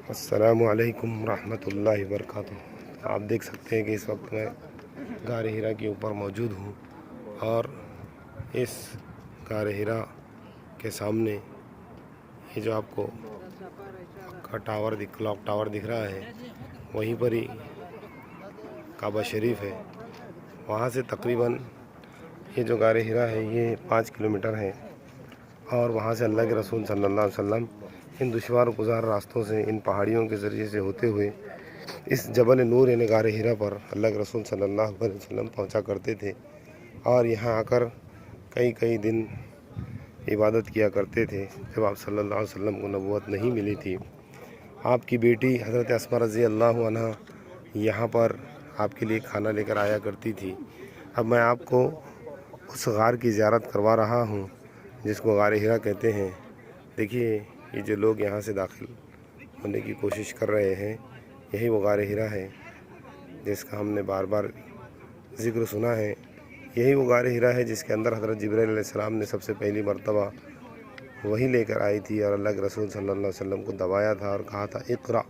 السلام علیکم ورحمۃ اللہ وبرکاتہ۔ آپ دیکھ سکتے ہیں کہ اس وقت میں غار ہرا کے اوپر موجود ہوں اور اس غار ہرا کے سامنے یہ جو آپ کو کا ٹاور کلاک ٹاور دکھ رہا ہے، وہیں پر ہی کعبہ شریف ہے۔ وہاں سے تقریباً یہ جو غار ہرا ہے یہ 5 کلومیٹر ہے، اور وہاں سے اللہ کے رسول صلی اللہ علیہ وسلم ان دشوار گزار راستوں سے، ان پہاڑیوں کے ذریعے سے ہوتے ہوئے اس جبل نور یعنی غار ہرا پر اللہ کے رسول صلی اللہ علیہ وسلم پہنچا کرتے تھے، اور یہاں آ کر کئی دن عبادت کیا کرتے تھے۔ جب آپ صلی اللہ علیہ وسلم کو نبوت نہیں ملی تھی، آپ کی بیٹی حضرت اسماء رضی اللہ عنہ یہاں پر آپ کے لیے کھانا لے کر آیا کرتی تھی۔ اب میں آپ کو اس غار کی زیارت کروا رہا ہوں جس کو غار ہرا کہتے ہیں۔ دیکھیے، یہ جو لوگ یہاں سے داخل ہونے کی کوشش کر رہے ہیں، یہی وہ غار ہرا ہے جس کا ہم نے بار بار ذکر سنا ہے۔ یہی وہ غار ہرا ہے جس کے اندر حضرت جبرائیل علیہ السلام نے سب سے پہلی مرتبہ وہی لے کر آئی تھی، اور اللہ کے رسول صلی اللہ علیہ وسلم کو دبایا تھا اور کہا تھا اقرا،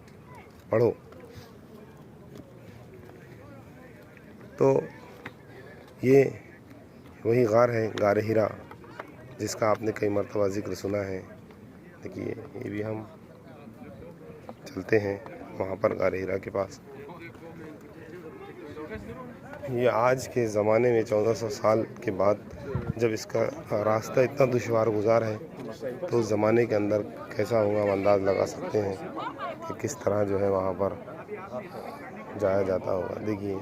پڑھو۔ تو یہ وہی غار ہے، غار ہرا، جس کا آپ نے کئی مرتبہ ذکر سنا ہے۔ دیکھیے، یہ بھی ہم چلتے ہیں وہاں پر غار ہرا کے پاس۔ یہ آج کے زمانے میں 1400 سال کے بعد جب اس کا راستہ اتنا دشوار گزار ہے، تو اس زمانے کے اندر کیسا ہوگا ہم انداز لگا سکتے ہیں کہ کس طرح جو ہے وہاں پر جایا جاتا ہوگا۔ دیکھیے،